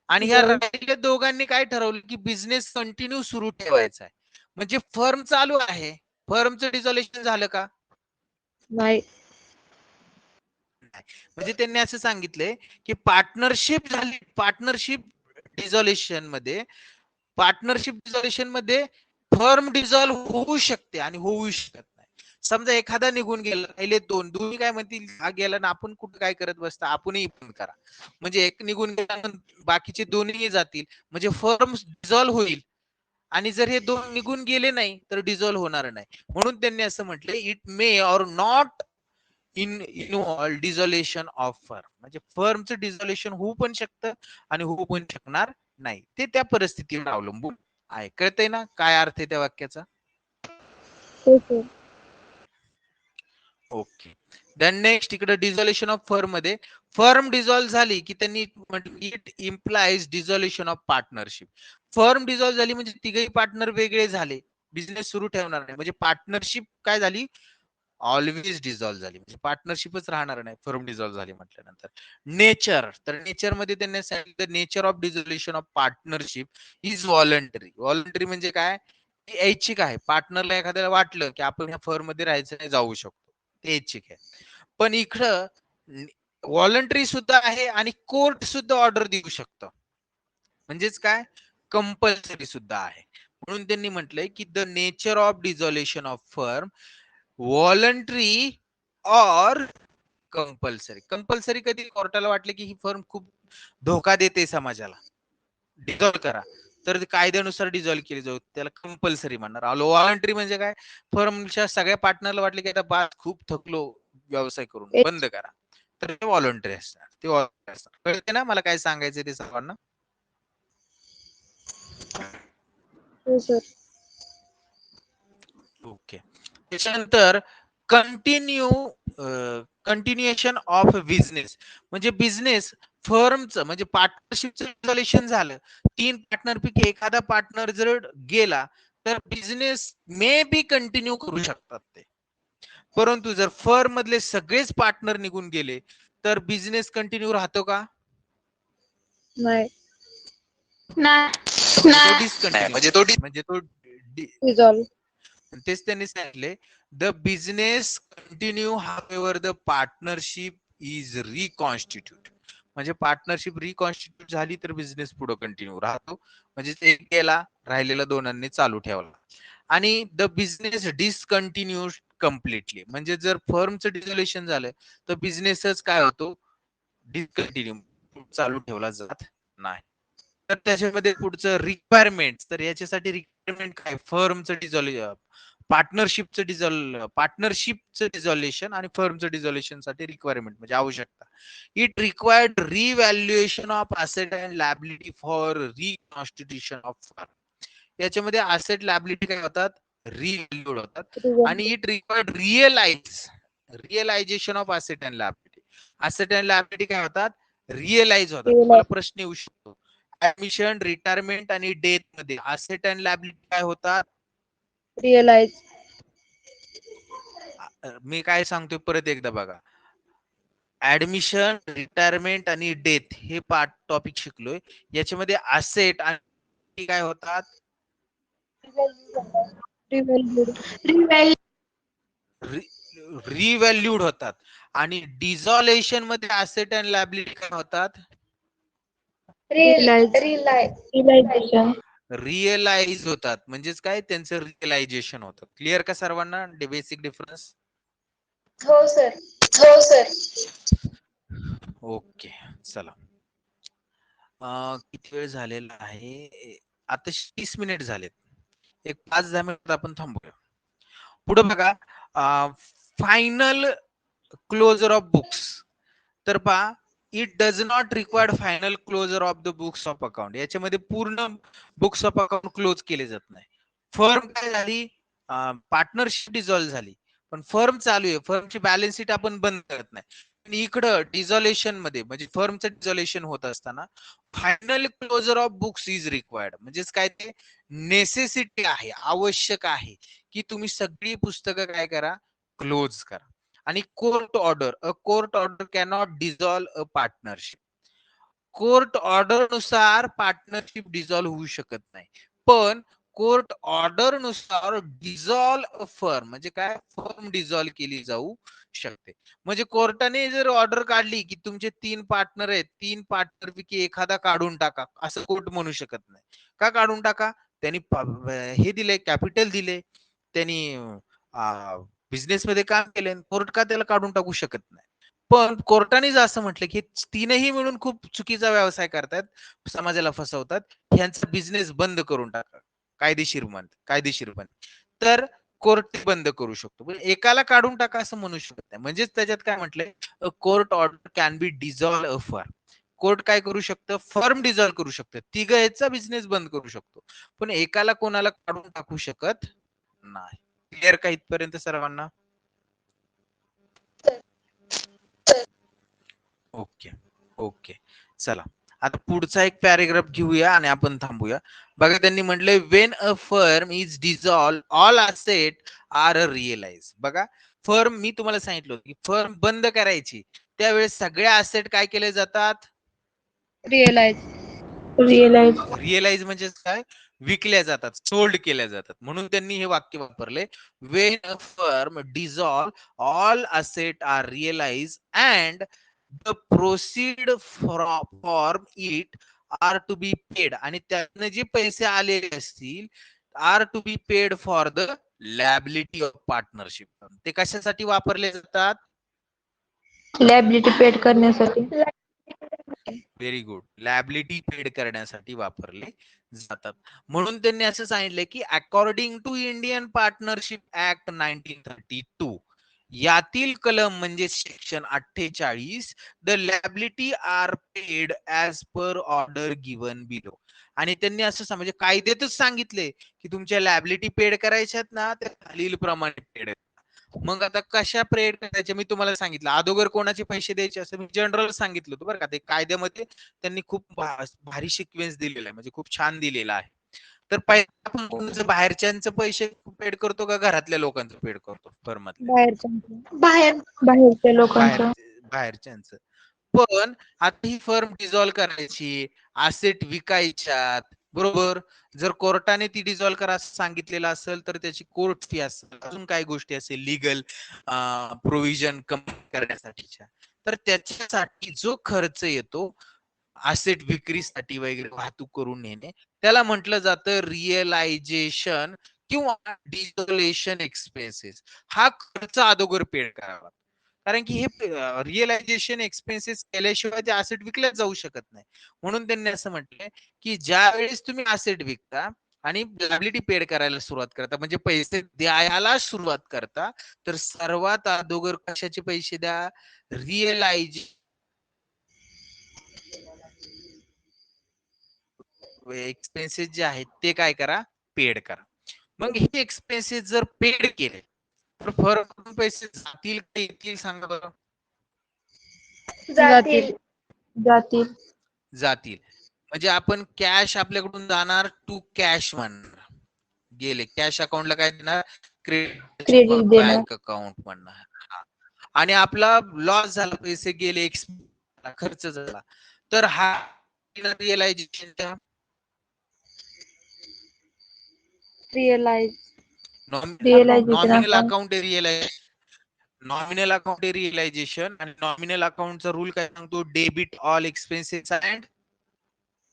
A: आणि ह्या
D: Dissolve.
A: राहिलेल्या दोघांनी काय ठरवलं की बिझनेस कंटिन्यू सुरू ठेवायचा आहे. म्हणजे फर्म चालू आहे, फर्मचं डिझॉल्युशन झालं का?
D: नाही.
A: म्हणजे त्यांनी असं सांगितलंय की पार्टनरशिप झाली, पार्टनरशिप डिझॉल्युशन मध्ये फर्म डिझॉल्व्ह होऊ शकते आणि होऊ शकत नाही. समजा एखादा निघून गेला, राहिले दोन्ही काय म्हणतील, हा गेला ना आपण कुठं काय करत बसता, आपणही पण करा. म्हणजे एक निघून गेल्यानंतर बाकीचे दोन्ही जातील, म्हणजे फर्म डिझॉल्व्ह होईल. आणि जर हे दोन निघून गेले नाही तर डिझॉल्व्ह होणार नाही. म्हणून त्यांनी असं म्हटलं, it may or not involve dissolution of firm. म्हणजे फर्मचं डिझॉल्युशन होऊ पण शकतं आणि होऊ पण शकणार नाही. ते त्या परिस्थितीवर अवलंबून आहे. कळतंय ना काय अर्थ आहे त्या वाक्याचा?
D: हो सर.
A: ओके. देन नेक्स्ट इकडे डिझॉल्युशन ऑफ फर्म मध्ये फर्म डिझॉल्व्ह झाली की त्यांनी it implies dissolution of partnership. Firm dissolve झाली म्हणजे तिघही पार्टनर वेगळे झाले, बिझनेस सुरू ठेवणार नाही. म्हणजे पार्टनरशिप काय झाली, ऑलवेज डिझॉल्व्ह झाली. म्हणजे पार्टनरशिपच राहणार नाही फर्म डिझॉल्व्ह झाली म्हटल्यानंतर. नेचर, तर नेचर मध्ये त्यांनी सांगितलं nature of dissolution of partnership is voluntary. Voluntary म्हणजे काय, ऐच्छिक आहे. पार्टनरला एखाद्याला वाटलं की आपण ह्या फर्म मध्ये राहायचं नाही, जाऊ शकतो, ते ऐच्छिक आहे. पण इकडं व्हॉलंटरी सुद्धा आहे आणि कोर्ट सुद्धा ऑर्डर देऊ शकतं. म्हणजेच काय, कंपल्सरी सुद्धा आहे. म्हणून त्यांनी म्हटलंय की the nature of dissolution of firm voluntary or compulsory. Compulsory कधी कोर्टाला वाटले की ही फर्म खूप धोका देते समाजाला, डिझॉल्व्ह करा, तर कायद्यानुसार डिझॉल्व्ह केली जाऊ, त्याला कंपल्सरी म्हणणार. व्हॉलंटरी म्हणजे काय, फर्मच्या सगळ्या पार्टनरला वाटले की आता बात खूप थकलो व्यवसाय करून, बंद करा, तर ते व्हॉलंटरी असणार. ते व्हॉलंटरी असणार. कळते ना मला काय सांगायचं ते सर्वांना?
D: हो सर.
A: ओके. त्याच्यानंतर कंटिन्युएशन ऑफ बिझनेस. म्हणजे बिझनेस फर्मचं म्हणजे पार्टनरशिपचं रिझोल्युशन झालं, 3 पार्टनर पैकी एखादा पार्टनर जर गेला तर बिझनेस मे बी कंटिन्यू करू शकतात ते. परंतु जर फर्म मधले सगळेच पार्टनर निघून गेले तर बिझनेस कंटिन्यू राहतो का?
D: नाही.
A: तो डिस्कंटिन्यू, म्हणजे तो
D: Dissolve.
A: तेच त्यांनी सांगितले, the business continue however the partnership is reconstitute. म्हणजे पार्टनरशिप रिकॉन्स्टिट्यूट झाली तर बिझनेस पुढे कंटिन्यू राहतो. म्हणजे ते केला, राहिलेला दोनांनी चालू ठेवला. आणि द बिझनेस डिसकंटिन्यू कम्प्लिटली. म्हणजे जर फर्मचं डिझोल्युशन झालं तर बिझनेसच काय होतो, डिसकंटिन्यू, चालू ठेवला जात नाही. तर त्याच्यामध्ये पुढचं रिक्वायरमेंट, तर याच्यासाठी रिक्वायरमेंट काय, फर्मचं पार्टनरशिपचं डिझॉल्युशन आणि फर्मचं डिझॉल्युशन साठी रिक्वायरमेंट म्हणजे आवश्यकता. It required revaluation of asset and liability for reconstitution of firm. याच्यामध्ये असेट लायबिलिटी काय होतात, रिव्हॅल्यूड होतात. आणि it required realisation of asset and liability. Asset and liability काय होतात, रिअलाइज होतात. तुम्हाला प्रश्न येऊ शकतो, ऍडमिशन, रिटायरमेंट आणि डेथ मध्ये असेट अँड लायबिलिटी काय होतात,
D: Realize.
A: मी काय सांगतोय परत एकदा बघा. ऍडमिशन, रिटायरमेंट आणि डेथ हे पार्ट टॉपिक शिकलोय. याच्यामध्ये असेट आणि काय होतात,
D: Revalued.
A: रिव्हॅल्यूड होतात. आणि डिझॉल्युशन मध्ये असेट अँड लायबिलिटी काय होतात,
D: Realization.
A: रिअलाइज होतात. म्हणजेच काय, त्यांचं रिअलायझेशन होतं. क्लिअर का सर्वांना बेसिक डिफरन्स?
D: हो सर.
A: ओके, चला. किती वेळ झालेला आहे, आता 30 मिनिट झालेत. एक 5-10 मिनिट आपण थांबूया. पुढे बघा, फायनल क्लोजर ऑफ बुक्स. तर पहा, it does not required final closure of the books of account. याच्यामध्ये पूर्ण बुक्स ऑफ अकाउंट क्लोज केले जात नाही. फर्म काय झाली, पार्टनरशिप डिझॉल्व्ह झाली, पण फर्म चालू आहे, फर्मची बॅलन्स शीट आपण बंद करत नाही. इकडं डिझॉल्युशन मध्ये म्हणजे फर्मचं डिझॉल्युशन होत असताना final closure of books is required, म्हणजेच काय ते नेसेसिटी आहे, आवश्यक आहे की तुम्ही सगळी पुस्तकं काय करा, क्लोज करा. आणि court order, a court order cannot dissolve a partnership. Court order नुसार पार्टनरशिप डिझॉल्व होऊ शकत नाही, पण कोर्ट ऑर्डर नुसार डिझॉल्व फर्म म्हणजे काय, फर्म डिझॉल्व केली जाऊ शकते. म्हणजे कोर्टाने जर ऑर्डर काढली की तुमचे 3 पार्टनर आहेत, 3 पार्टनर पैकी एखादा काढून टाका, असं कोर्ट म्हणू शकत नाही. का काढून टाका, त्यांनी हे दिले, कॅपिटल दिले, त्यांनी बिझनेस मध्ये काम केले, कोर्ट का त्याला काढून टाकू शकत नाही. पण कोर्टाने जर असं म्हटलं की तीनही मिळून खूप चुकीचा व्यवसाय करतात, समाजाला फसवतात, ह्यांचा बिझनेस बंद करून टाका कायदेशीरपणे, तर कोर्ट बंद करू शकतो. पण एकाला काढून टाका असं म्हणू शकत नाही. म्हणजेच त्याच्यात काय म्हटलंय, court order can be dissolve a firm. Court काय करू शकतं, फर्म डिझॉल्व करू शकतं, तिघ याचा बिझनेस बंद करू शकतो, पण एकाला कोणाला काढून टाकू शकत नाही. क्लिअर का इथपर्यंत सर्वांना? ओके ओके, चला आता पुढचा एक पॅरेग्राफ घेऊया आणि आपण थांबूया. बघा त्यांनी म्हटलंय when a firm is dissolve all asset are realise. बघा फर्म, मी तुम्हाला सांगितलं होतं की फर्म बंद करायची त्यावेळेस सगळे असेट काय केले जातात,
D: रिअलाइज.
A: रिअलाइज म्हणजे काय, विकल्या जातात, सोल्ड केल्या जातात. म्हणून त्यांनी हे वाक्य वापरले, when a firm dissolve all asset are realise and the proceed from it are to be paid, आणि त्यातनं जे पैसे आलेले असतील are to be paid for the liability of partnership. ते कशासाठी वापरले जातात,
B: लॅबिलिटी पेड करण्यासाठी.
A: व्हेरी गुड, लॅबिलिटी पेड करण्यासाठी वापरले जातात. म्हणून त्यांनी असं सांगितलं की according to Indian Partnership Act 1932 यातील कलम म्हणजे section 48, the liability are paid as per order given below. आणि त्यांनी असं म्हणजे कायद्यातच सांगितले की तुमच्या लॅबिलिटी पेड करायच्यात ना, त्या खालील प्रमाणे पेड. मग आता कशा पेड करायचे मी तुम्हाला सांगितलं, अगोदर कोणाचे पैसे द्यायचे असं मी जनरल सांगितलं होतं बरं का. ते कायद्यामध्ये त्यांनी खूप भारी सिक्वेन्स दिलेला आहे, म्हणजे खूप छान दिलेला आहे. तर पहिला आपण कोणाचं बाहेरच्यांचं पैसे पेड करतो का घरातल्या लोकांचं पेड करतो, फर्मातल्या
B: बाहेरच्या लोकांचं.
A: बाहेरच्यांचं. पण आता ही फर्म डिझॉल्व करायची, असेट विकायच्यात, बरोबर. जर कोर्टाने ती डिझॉल्व करा असं सांगितलेलं असेल तर त्याची कोर्ट फी असेल, अजून काही गोष्टी असेल लिगल प्रोव्हिजन कमी करण्यासाठीच्या, तर त्याच्यासाठी जो खर्च येतो असेट विक्रीसाठी वगैरे वाहतूक करून नेणे, त्याला म्हटलं जातं रिअलायझेशन किंवा डिझोलेशन एक्सपेन्सेस. हा खर्च अगोदर पेड करावा, कारण की हे रिअलायझेशन एक्सपेन्सेस केल्याशिवाय ते असेट विकल्या जाऊ शकत नाही. म्हणून त्यांनी असं म्हटलंय की ज्या वेळेस तुम्ही असेट विकता आणि लायबिलिटी पेड करायला सुरुवात करता, म्हणजे पैसे द्यायला सुरुवात करता, तर सर्वात अगोदर कशाचे पैसे द्या, रिअलायझ एक्सपेन्सेस जे आहेत ते काय करा, पेड करा. मग हे एक्सपेन्सेस जर पेड केले तर फर्म पैसे जातील का येतील सांगा बरं.
D: जातील.
B: जातील.
A: जातील. म्हणजे आपण कॅश आपल्याकडून जाणार टू कॅश म्हणणार, गेले कॅश अकाउंटला काय देणार, क्रेडिट
B: क्रेडिट देणार.
A: बँक अकाउंट म्हणणार. आणि आपला लॉस झाला, पैसे गेले, खर्च झाला, तर हा realisation
D: realise.
A: Nominal
B: account.
A: Account nominal account realisation. आणि नॉमिनल अकाउंटचा रूल काय सांगतो, debit all expenses and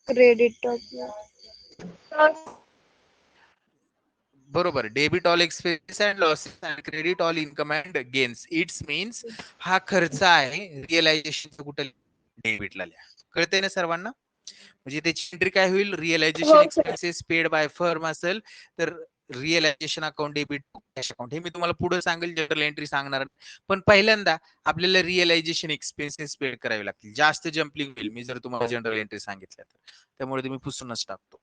D: credit.
A: बरोबर, debit all expenses and losses and credit all income and gains. It's means हा खर्च आहे रिअलायझेशन कुठे, डेबिटला लिहा. कळतंय ना सर्वांना? म्हणजे त्याची एंट्री काय होईल, realisation expenses paid by firm असेल तर realisation account debit to cash account. हे मी तुम्हाला पुढे सांगेल, जनरल एंट्री सांगणार. पण पहिल्यांदा आपल्याला रिअलायझेशन एक्सपेन्सेस पेड करावे लागतील, जास्त जम्पलिंग होईल मी जर तुम्हाला जनरल एंट्री सांगितल्या तर, त्यामुळे तुम्ही पुसूनच टाकतो.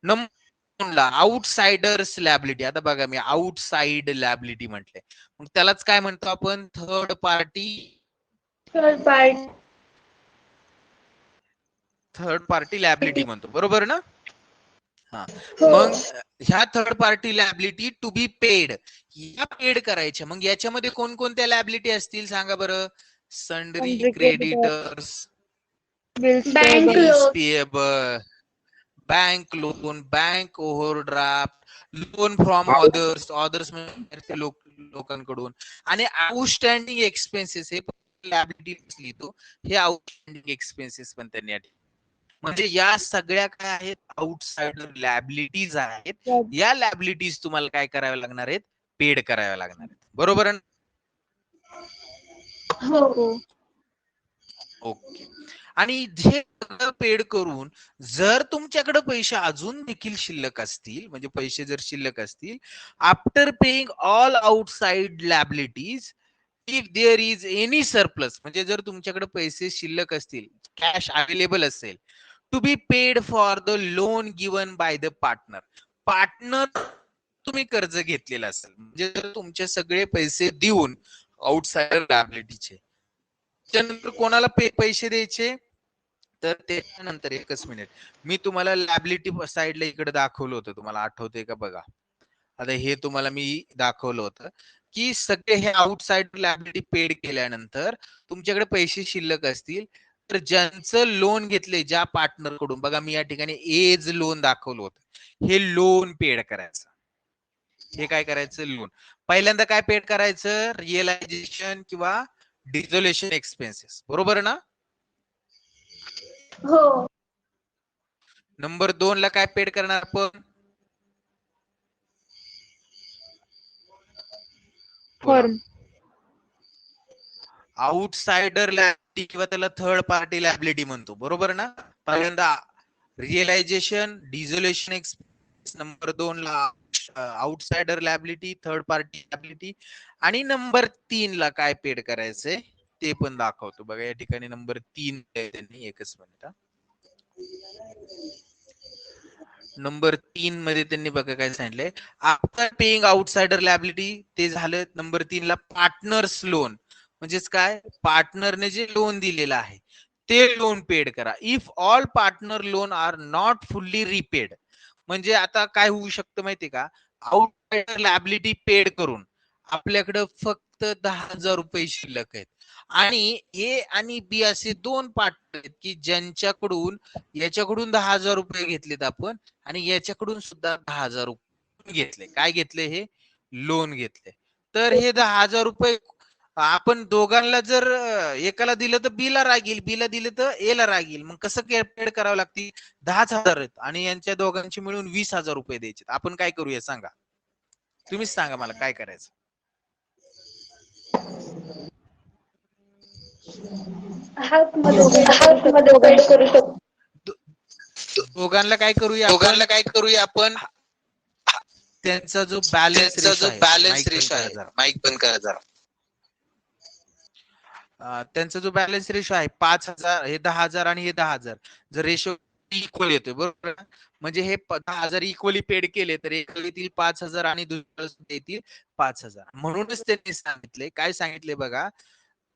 A: Number outsiders liability. आता बघा मी आउटसाइड लॅबिलिटी म्हटले, मग त्यालाच काय म्हणतो आपण, third party
B: third party
A: third party liability म्हणतो, बरोबर ना? हा,
B: हो.
A: मग ह्या third party liability to be paid, या पेड करायच्या. मग याच्यामध्ये कोणकोणत्या लॅबिलिटी असतील सांगा बरं? Sundry
D: Sundry creditor,
A: creditors,
D: bills
B: bank
D: payable,
A: bills
B: loan
A: payable, bank loan, bank overdraft, loan from others, others म्हणजे लोकांकडून, आणि आउटस्टँडिंग एक्सपेन्सेस, हे लॅबिलिटी असली तो, हे आउटस्टँडिंग एक्सपेन्सेस पण त्यांनी या ठिकाणी. म्हणजे या सगळ्या काय आहेत? आउटसाइडर लॅबिलिटीज आहेत. या लॅबिलिटीज तुम्हाला काय कराव्या लागणार आहेत? पेड कराव्या लागणार आहेत, बरोबर आहे?
B: हो.
A: ओके. आणि जे पेड करून जर तुमच्याकडे पैसे अजून देखील शिल्लक असतील, म्हणजे पैसे जर शिल्लक असतील, after paying all outside liabilities, if there is any surplus, म्हणजे जर तुमच्याकडे पैसे शिल्लक असतील, कॅश अवेलेबल असेल, to be paid for the loan given by the partner, partner तुम्ही कर्ज घेतलेलं असेल, म्हणजे जर तुमचे सगळे पैसे देऊन आउटसाइडर लॅबिलिटीचे, त्यानंतर कोणाला पैसे द्यायचे? तर त्याच्यानंतर एकच मिनिट, मी तुम्हाला लॅबिलिटी साइडला इकडे दाखवलं होतं, तुम्हाला आठवतंय का बघा? आता हे तुम्हाला मी दाखवलं होतं की सगळे हे आउटसाइड लॅबिलिटी पेड केल्यानंतर तुमच्याकडे पैसे शिल्लक असतील, तर ज्यांचं लोन घेतले ज्या पार्टनर कडून, बघा मी या ठिकाणी एज लोन दाखवलं होतं, हे लोन पेड करायचं. हे काय करायचं? लोन. पहिल्यांदा काय पेड करायचं? रिअलायझेशन किंवा डिझोल्युशन एक्सपेन्सेस, बरोबर ना?
B: हो.
A: नंबर 2 ला काय पेड करणार आपण?
D: firm,
A: आउटसाइडर लॅबिलिटी किंवा त्याला थर्ड पार्टी लॅबिलिटी म्हणतो, बरोबर ना? पहिल्यांदा रिअलायझेशन, डिझोल्युशन एक्सपेन्स, नंबर 2 ला outsider liability, third party liability, आणि नंबर 3 ला काय पेड करायचंय ते पण दाखवतो. बघा या ठिकाणी नंबर 3 त्यांनी, एकच मिनिट, नंबर 3 मध्ये त्यांनी बघा काय सांगितलंय, आफ्टर पेइंग आउटसाइडर लॅबिलिटी, ते झालं. नंबर 3 ला पार्टनर्स लोन, म्हणजेच काय? पार्टनरने जे लोन दिलेलं आहे ते लोन पेड करा. If all partner loan are not fully repaid, म्हणजे आता काय होऊ शकतं माहितीये का? आउटसाइडर लॅबिलिटी पेड करून आपल्याकडे फक्त 10,000 रुपये शिल्लक आहेत, आणि ए आणि बी असे दोन पार्टनर आहेत की ज्यांच्याकडून, याच्याकडून 10,000 रुपये घेतलेत आपण, आणि याच्याकडून सुद्धा 10,000 रुपये घेतले. काय घेतले? हे लोन घेतले. तर हे 10,000 रुपये आपण दोघांना जर एकाला दिलं तर बी ला रागील, बी ला दिलं तर ए ला रागील. मग कसं पेड करावं लागतील? 10,000 आहेत आणि यांच्या दोघांची मिळून 20,000 रुपये द्यायचे. आपण काय करूया सांगा? तुम्हीच सांगा मला काय करायचं?
B: हातमध्ये पेड करू शकतो.
A: दोघांना काय करूया आपण? त्यांचा जो बॅलन्स रेशो आहे, माईक बंद करा जरा.
C: माईक बंद करा जरा.
A: त्यांचा जो बॅलन्स रेशो आहे 5,000, हे 10,000 आणि हे 10,000, जर रेशो इक्वल येतोय, बरोबर ना? म्हणजे हे 10,000 इक्वली पेड केले तर एक येतील 5,000 आणि दुसऱ्या येतील 5,000. म्हणूनच त्यांनी सांगितले, काय सांगितले बघा,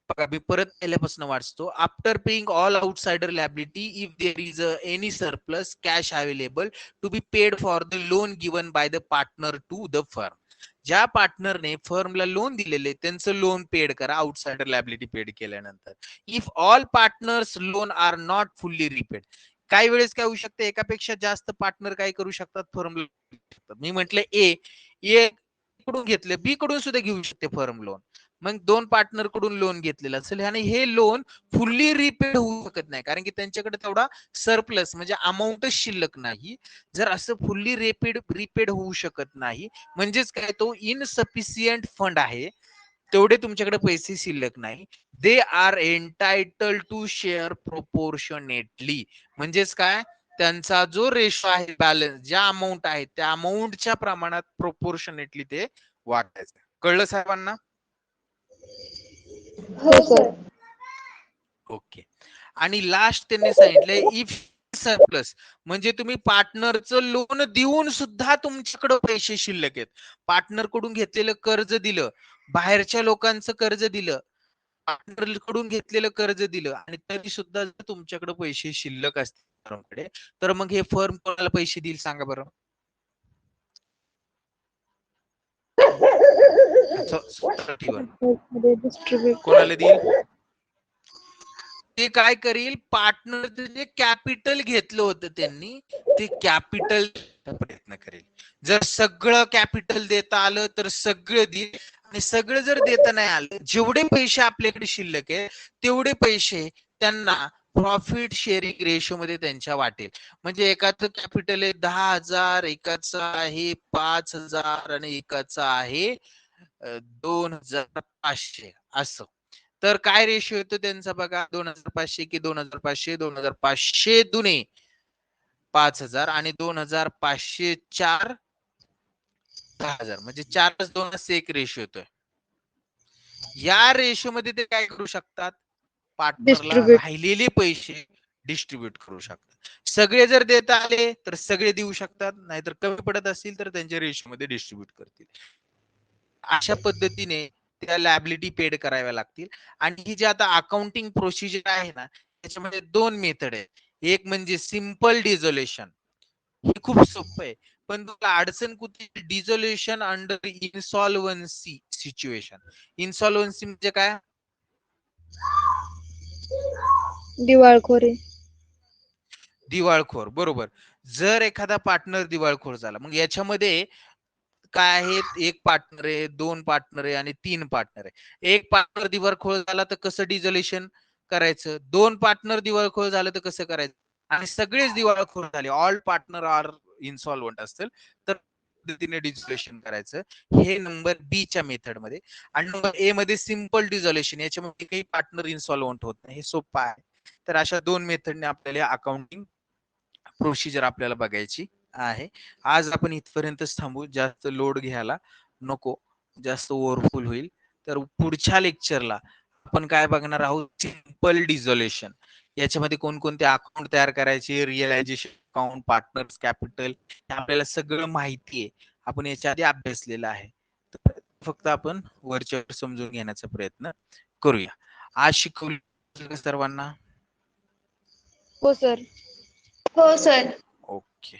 A: बघा मी परत पहिल्यापासून वाचतो. After paying all outsider liability, if there is any surplus cash available to be paid for the loan given by the partner to the firm, ज्या पार्टनरने फर्मला लोन दिलेले त्यांचं लोन पेड करा आउटसाइडर लॅबिलिटी पेड केल्यानंतर. If all partners loan are not fully repaid, काही वेळेस काय होऊ शकते, एकापेक्षा जास्त पार्टनर काय करू शकतात? फर्म. मी म्हटलं ए कडून घेतले, बी कडून सुद्धा घेऊ शकते फर्म लोन. मग दोन पार्टनर कडून लोन घेतलेलं असेल आणि हे लोन फुल्ली रिपेड होऊ शकत नाही, कारण की त्यांच्याकडे तेवढा सरप्लस म्हणजे अमाऊंटच शिल्लक नाही. जर असं फुल्ली रिपेड होऊ शकत नाही, म्हणजेच काय, तो इनसफिशियंट फंड आहे, तेवढे तुमच्याकडे पैसे शिल्लक नाही. They are entitled to share proportionately, म्हणजेच काय, त्यांचा जो रेशो आहे, बॅलन्स ज्या अमाऊंट आहे त्या अमाऊंटच्या प्रमाणात प्रोपोर्शनेटली ते वाटायचं. कळलं साहेबांना?
B: हो सर.
A: ओके. आणि लास्ट त्यांनी सांगितलंय, इफ सरप्लस, म्हणजे तुम्ही पार्टनरचं लोन देऊन सुद्धा तुमच्याकडे पैसे शिल्लक आहेत, पार्टनर कडून घेतलेलं कर्ज दिलं, बाहेरच्या लोकांचं कर्ज दिलं, पार्टनर कडून घेतलेलं कर्ज दिलं आणि तरी सुद्धा जर तुमच्याकडे पैसे शिल्लक असतील फर्मकडे, तर मग हे फर्म कोणाला पैसे देईल सांगा बरं? सरळ ठेवा.
D: मध्ये डिस्ट्रीब्युट.
A: कोणाला देईल? ते काय करील, पार्टनर जे कॅपिटल घेतलं होतं त्यांनी ते कॅपिटल प्रयत्न करेल. जर सगळं कॅपिटल देता आलं तर सगळं देईल, आणि सगळं जर देता नाही आलं, जेवढे पैसे आपल्याकडे शिल्लक आहे तेवढे पैसे त्यांना प्रॉफिट शेअरिंग रेशो मध्ये त्यांच्या वाटेल. म्हणजे एकाचं कॅपिटल आहे 10,000, एकाचं आहे 5,000 आणि एकाचं आहे 2,500 असं. तर काय रेशो येतो त्यांचा बघा, 2,500 की 2,500, 2,500 दुने 5,000 आणि 2,500 4 10,000, म्हणजे 4+2 रेशो येतोय. या रेशो मध्ये ते काय करू शकतात, पार्टनरला
D: Distribute.
A: राहिलेले पैसे डिस्ट्रीब्यूट करू शकतात. सगळे जर देता आले तर सगळे देऊ शकतात, नाहीतर कमी पडत असतील तर त्यांच्या रेशो मध्ये डिस्ट्रीब्यूट करतील. अशा पद्धतीने त्या लॅबिलिटी पेड कराव्या लागतील. आणि ही जी आता अकाउंटिंग प्रोसिजर आहे ना, त्याच्यामध्ये 2 मेथड आहे. एक म्हणजे सिंपल डिझोल्युशन, हे खूप सोपं आहे. पण तुला अडचण कुठे, डिझोल्युशन अंडर इन्सॉल्वन्सी सिच्युएशन. इन्सॉल्वन्सी म्हणजे काय?
D: दिवाळखोरी.
A: दिवाळखोर, बरोबर. जर एखादा पार्टनर दिवाळखोर झाला, मग याच्यामध्ये काय आहेत, एक पार्टनर आहे, 2 पार्टनर आहे आणि 3 पार्टनर आहे. एक पार्टनर दिवाळखोर झाला तर कसं डिझोल्युशन करायचं, 2 पार्टनर दिवाळखोर झालं तर कसं करायचं, आणि सगळेच दिवाळखोर झाले, ऑल पार्टनर आर इन्सॉल्वंट असतील तर पद्धतीने डिझोल्युशन करायचं. हे नंबर बी च्या मेथड मध्ये. आणि नंबर ए मध्ये सिंपल डिझोल्युशन, याच्यामध्ये काही पार्टनर इन्सॉल्वंट होत नाही, हे सोपं आहे. तर अशा 2 मेथडने आपल्याला अकाउंटिंग प्रोसिजर आपल्याला बघायची आहे. आज आपण इथपर्यंतच थांबू, जास्त लोड घ्यायला नको, जास्त ओव्हरफुल होईल. तर पुढच्या लेक्चरला आपण काय बघणार आहोत, सिंपल डिझोल्युशन. याच्यामध्ये कोणकोणते अकाउंट तयार करायचे, रिअलायझेशन अकाउंट, पार्टनर्स कॅपिटल, हे आपल्याला सगळं माहिती आहे, आपण याच्या आधी अभ्यासलेलं आहे. तर फक्त आपण वरच्या समजून घेण्याचा प्रयत्न करूया. आज शिकवलं सर्वांना?
D: हो सर.
B: हो सर.
A: ओके.